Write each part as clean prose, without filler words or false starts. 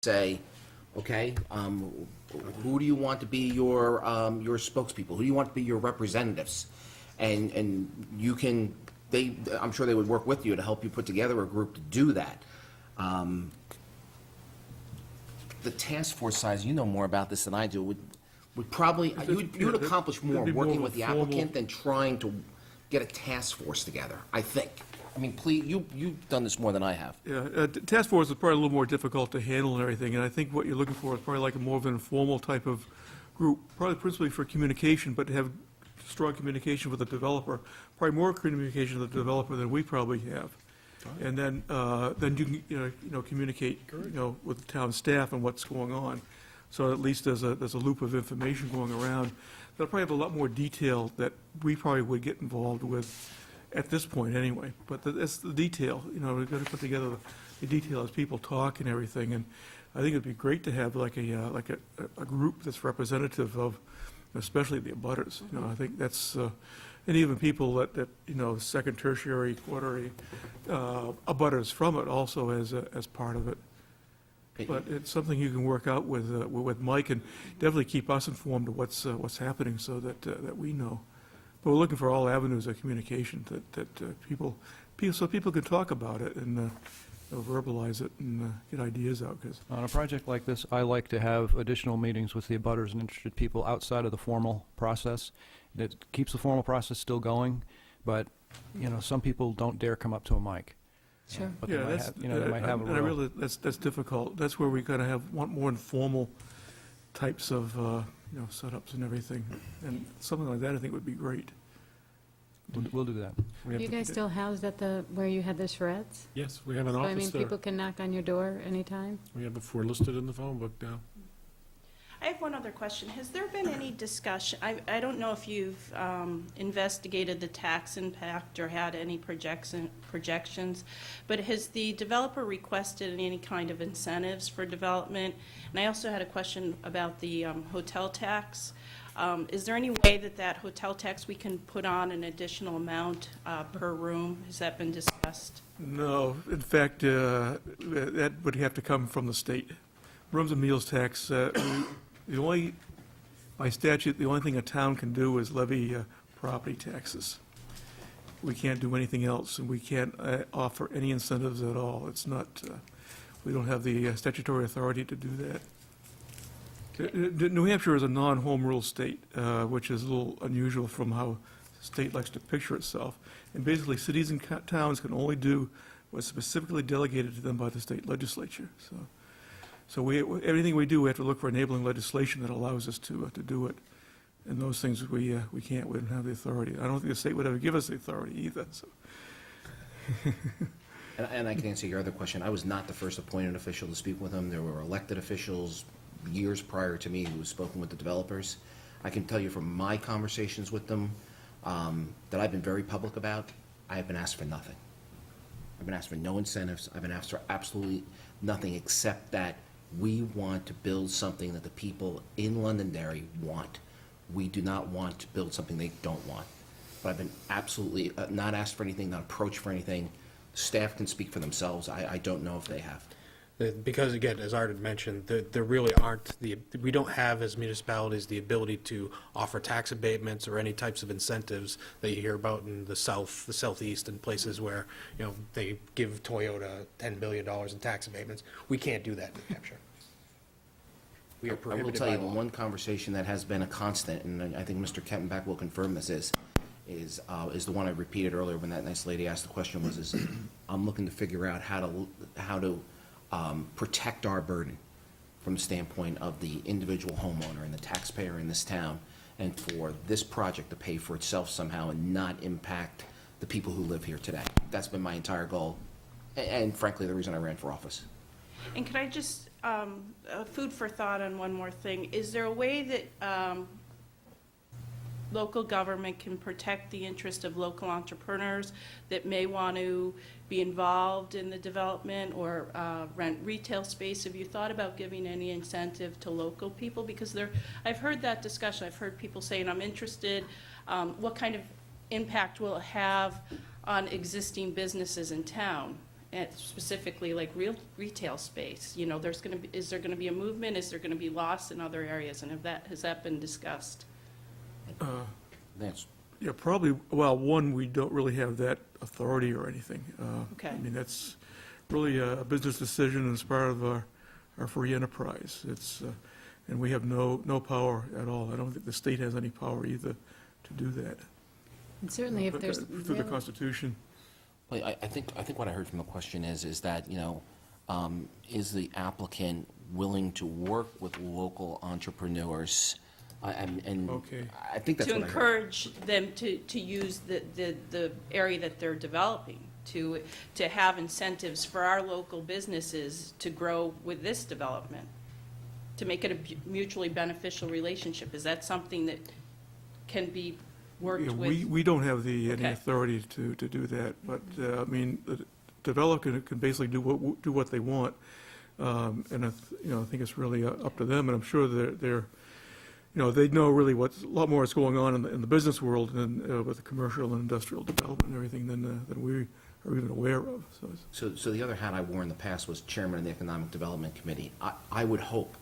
say, okay, who do you want to be your spokespeople? Who do you want to be your representatives? And you can, I'm sure they would work with you to help you put together a group to do that. The task force size, you know more about this than I do, would probably, you would accomplish more It'd be more working of a with the formal- applicant than trying to get a task force together, I think. I mean, please, you've done this more than I have. Yeah, task force is probably a little more difficult to handle and everything, and I think what you're looking for is probably like a more of an informal type of group, probably principally for communication, but to have strong communication with the developer, probably more communication with the developer than we probably have. And then you can, communicate, with the town staff and what's going on. So at least there's a loop of information going around. They'll probably have a lot more detail that we probably would get involved with at this point anyway. But it's the detail, we've got to put together the detail as people talk and everything. And I think it'd be great to have like a group that's representative of, especially the abutters. I think that's, and even people that second, tertiary, quaternary abutters from it also as part of it. But it's something you can work out with Mike, and definitely keep us informed of what's happening so that we know. But we're looking for all avenues of communication that people can talk about it and verbalize it and get ideas out. Cause on a project like this, I like to have additional meetings with the abutters and interested people outside of the formal process. It keeps the formal process still going, but some people don't dare come up to a mic. Sure. But they might have a and I role. really that's difficult. That's where we gotta want more informal types of setups and everything, and something like that I think would be great. We'll do that. We Are have you to- guys still housed at where you had the charrettes? Yes, we have an So, I office mean, there. people can knock on your door anytime? We're listed in the phone book now. I have one other question. Has there been any discussion, I don't know if you've investigated the tax impact or had any projections, but has the developer requested any kind of incentives for development? And I also had a question about the hotel tax. Is there any way that hotel tax, we can put on an additional amount per room? Has that been discussed? No, in fact, that would have to come from the state. Rooms and meals tax, by statute, the only thing a town can do is levy property taxes. We can't do anything else, and we can't offer any incentives at all. It's not, we don't have the statutory authority to do that. New Hampshire is a non-home rule state, which is a little unusual from how the state likes to picture itself. And basically, cities and towns can only do what's specifically delegated to them by the state legislature. So everything we do, we have to look for enabling legislation that allows us to do it. And those things we can't, we don't have the authority. I don't think the state would ever give us the authority either, so. And I can answer your other question. I was not the first appointed official to speak with them. There were elected officials years prior to me who have spoken with the developers. I can tell you from my conversations with them that I've been very public about, I have been asked for nothing. I've been asked for no incentives. I've been asked for absolutely nothing except that we want to build something that the people in Londonderry want. We do not want to build something they don't want. But I've been absolutely not asked for anything, not approached for anything. Staff can speak for themselves. I don't know if they have. Because again, as Art had mentioned, there really aren't we don't have as municipalities the ability to offer tax abatements or any types of incentives that you hear about in the southeast, and places where they give Toyota $10 billion in tax abatements. We can't do that in New Hampshire. We are I will prohibited tell by you, the law. one conversation that has been a constant, and I think Mr. Kettenbach will confirm this, is the one I repeated earlier when that nice lady asked the question, is I'm looking to figure out how to protect our burden from the standpoint of the individual homeowner and the taxpayer in this town, and for this project to pay for itself somehow and not impact the people who live here today. That's been my entire goal, and frankly, the reason I ran for office. And could I just, food for thought on one more thing. Is there a way that local government can protect the interest of local entrepreneurs that may want to be involved in the development or rent retail space? Have you thought about giving any incentive to local people? Because I've heard that discussion. I've heard people saying, I'm interested. What kind of impact will it have on existing businesses in town? specifically like retail space? You know, is there going to be a movement? Is there going to be loss in other areas? And has that been discussed? That's, Yeah, probably, well, one, we don't really have that authority or anything. Okay. I mean, that's really a business decision as part of our free enterprise. It's, and we have no power at all. I don't think the state has any power either to do that. And certainly if there's Through the really- Constitution. well, I think what I heard from the question is that, you know, is the applicant willing to work with local entrepreneurs? And Okay. I think that's To what I heard. encourage them to use the area that they're developing, to have incentives for our local businesses to grow with this development, to make it a mutually beneficial relationship. Is that something that can be worked Yeah, with? we don't have any Okay. authority to do that, but, I mean, the developer can basically do what they want. And, you know, I think it's really up to them, and I'm sure they're, you know, they know really a lot more is going on in the business world and with the commercial and industrial development and everything than we are even aware of, so. So the other hat I wore in the past was chairman of the Economic Development Committee. I would hope,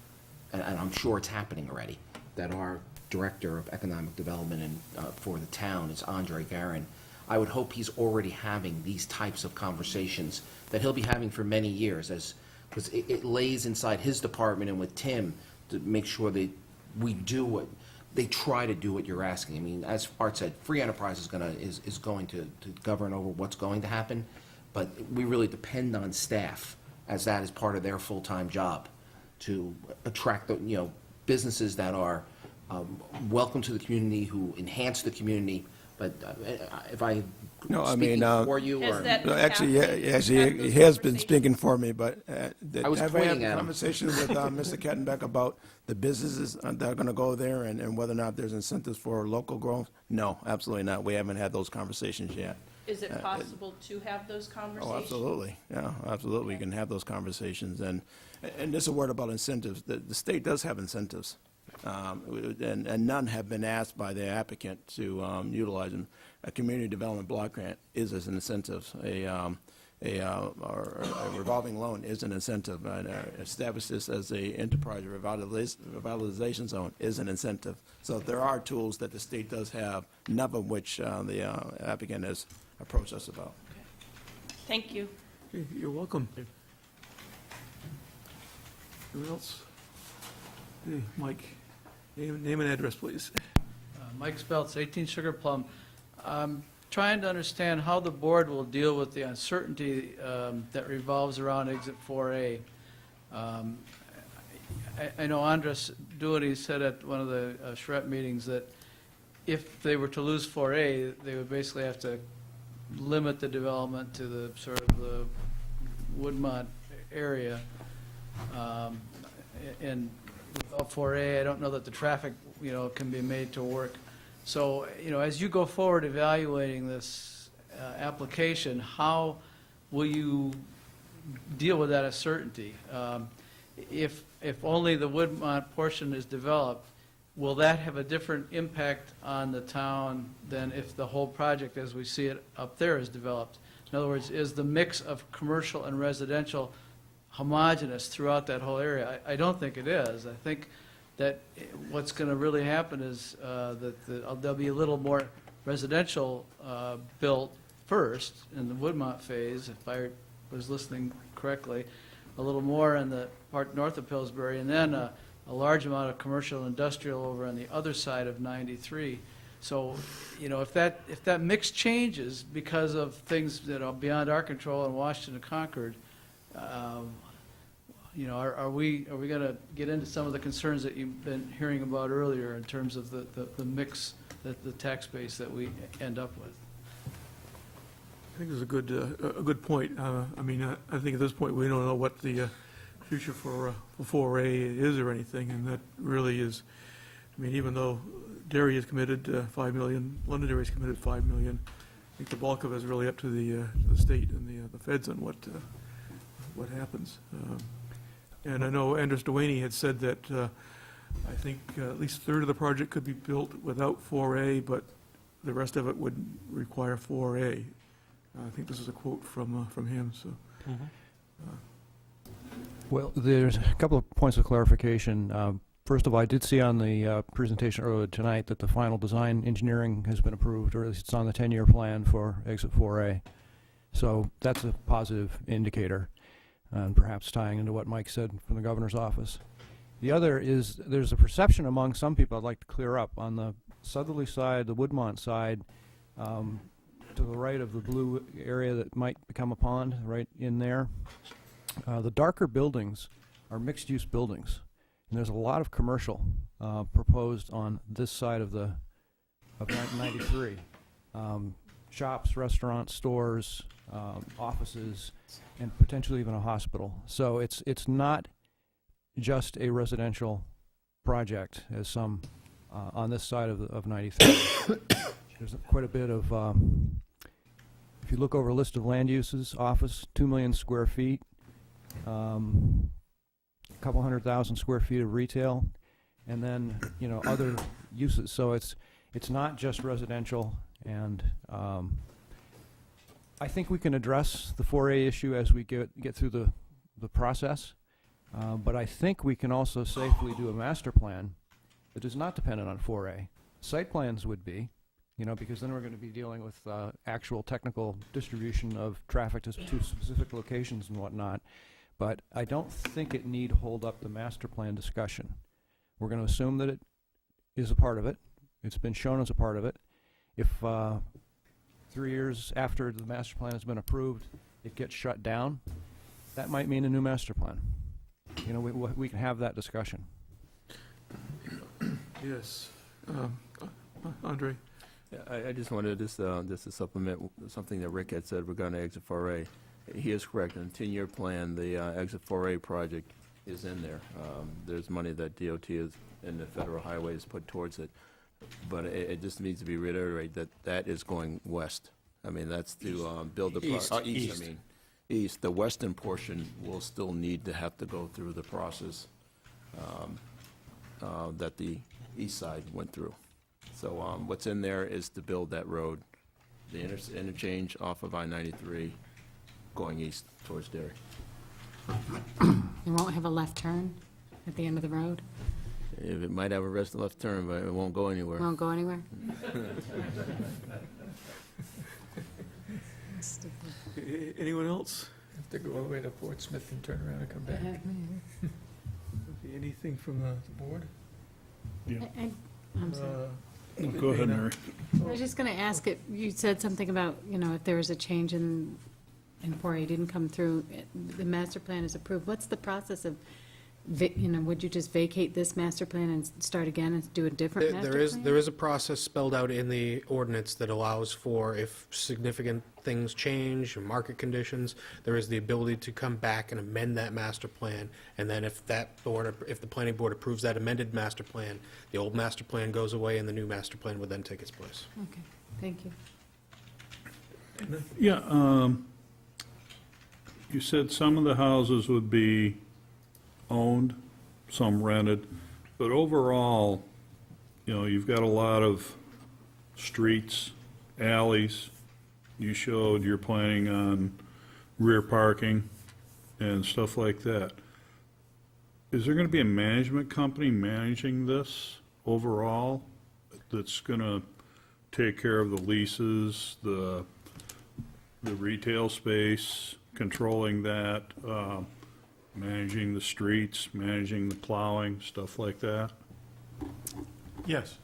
and I'm sure it's happening already, that our Director of Economic Development and for the town is Andre Garin. I would hope he's already having these types of conversations that he'll be having for many years, because it lays inside his department and with Tim to make sure that they try to do what you're asking. I mean, as Art said, free enterprise is going to govern over what's going to happen, but we really depend on staff, as that is part of their full-time job, to attract the, you know, businesses that are welcome to the community, who enhance the community. But if I No, I speaking mean, for you, Has or that No, been actually, happening? yeah, Have those he has been conversations? speaking for me, but I was have I had pointing a at him. conversation with Mr. Kettenbeck about the businesses that are going to go there and whether or not there's incentives for local growth? No, absolutely not. We haven't had those conversations yet. Is it possible to have those conversations? Oh, absolutely. Yeah, absolutely. We can have those conversations. And just a word about incentives. The state does have incentives. And none have been asked by the applicant to utilize them. A community development block grant is as an incentive. A revolving loan is an incentive. And establish this as a enterprise revitalization zone is an incentive. So there are tools that the state does have, none of which the applicant has approached us about. Thank you. Okay, you're welcome. Anyone else? Hey, Mike, name and address, please. Mike Speltz, 18 Sugar Plum. I'm trying to understand how the board will deal with the uncertainty that revolves around Exit 4A. I know Andres Doherty said at one of the Charette meetings that if they were to lose 4A, they would basically have to limit the development to the sort of the Woodmont area. And without 4A, I don't know that the traffic, you know, can be made to work. So, you know, as you go forward evaluating this application, how will you deal with that uncertainty? If only the Woodmont portion is developed, will that have a different impact on the town than if the whole project, as we see it up there, is developed? In other words, is the mix of commercial and residential homogeneous throughout that whole area? I don't think it is. I think that what's going to really happen is that there'll be a little more residential built first in the Woodmont phase, if I was listening correctly, a little more in the part north of Pillsbury, and then a large amount of commercial and industrial over on the other side of 93. So, you know, if that mix changes because of things that are beyond our control in Washington and Concord, you know, are we going to get into some of the concerns that you've been hearing about earlier in terms of the mix, the tax base that we end up with? I think it's a good point. I mean, I think at this point, we don't know what the future for 4A is or anything, and that really is, I mean, even though Derry has committed 5 million, Londonderry has committed 5 million, I think the bulk of it is really up to the state and the feds on what happens. And I know Andres Dewaney had said that I think at least a third of the project could be built without 4A, but the rest of it would require 4A. I think this is a quote from him, so. Well, there's a couple of points of clarification. First of all, I did see on the presentation earlier tonight that the final design engineering has been approved, or at least it's on the 10-year plan for Exit 4A. So that's a positive indicator, and perhaps tying into what Mike said from the governor's office. The other is there's a perception among some people I'd like to clear up. On the southerly side, the Woodmont side, to the right of the blue area that might become a pond, right in there, the darker buildings are mixed-use buildings. And there's a lot of commercial proposed on this side of 93. Shops, restaurants, stores, offices, and potentially even a hospital. So it's not just a residential project, as some on this side of 93. There's quite a bit of, if you look over a list of land uses, office, 2 million square feet, a couple 100,000 square feet of retail, and then, you know, other uses. So it's not just residential, and I think we can address the 4A issue as we get through the process, but I think we can also safely do a master plan that is not dependent on 4A. Site plans would be, you know, because then we're going to be dealing with actual technical distribution of traffic to specific locations and whatnot. But I don't think it need hold up the master plan discussion. We're going to assume that it is a part of it. It's been shown as a part of it. If 3 years after the master plan has been approved, it gets shut down, that might mean a new master plan. You know, we can have that discussion. Yes. Andre? I just wanted just to supplement something that Rick had said regarding Exit 4A. He is correct. In the 10-year plan, the Exit 4A project is in there. There's money that DOT is, and the federal highways put towards it. But it just needs to be reiterated that that is going west. I mean, that's to build the... East. East, I mean. East. The western portion will still need to have to go through the process that the east side went through. So what's in there is to build that road, the interchange off of I-93, going east towards Derry. You won't have a left turn at the end of the road? It might have a rest left turn, but it won't go anywhere. Won't go anywhere? Anyone else? Have to go all the way to Fort Smith and turn around and come back. Anything from the board? I'm sorry. Go ahead, Mary. I was just going to ask it, you said something about, you know, if there was a change in 4A didn't come through, the master plan is approved. What's the process of, you know, would you just vacate this master plan and start again and do a different master plan? There is a process spelled out in the ordinance that allows for, if significant things change or market conditions, there is the ability to come back and amend that master plan, and then if the planning board approves that amended master plan, the old master plan goes away and the new master plan would then take its place. Okay, thank you. Yeah, you said some of the houses would be owned, some rented, but overall, you know, you've got a lot of streets, alleys. You showed you're planning on rear parking and stuff like that. Is there going to be a management company managing this overall that's going to take care of the leases, the retail space, controlling that, managing the streets, managing the plowing, stuff like that? Yes.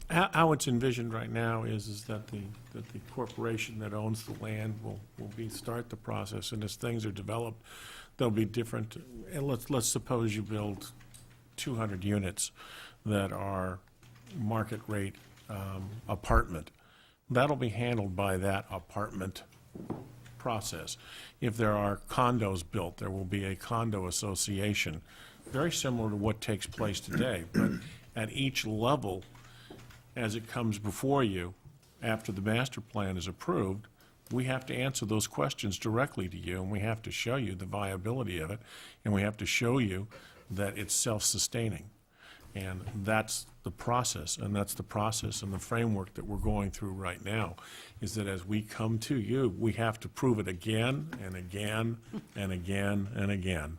How it's envisioned right now is that the corporation that owns the land will start the process, and as things are developed, they'll be different. And let's suppose you build 200 units that are market rate apartment. That'll be handled by that apartment process. If there are condos built, there will be a condo association, very similar to what takes place today. But at each level, as it comes before you, after the master plan is approved, we have to answer those questions directly to you, and we have to show you the viability of it, and we have to show you that it's self-sustaining. And that's the process, and that's the process and the framework that we're going through right now, is that as we come to you, we have to prove it again and again and again and again.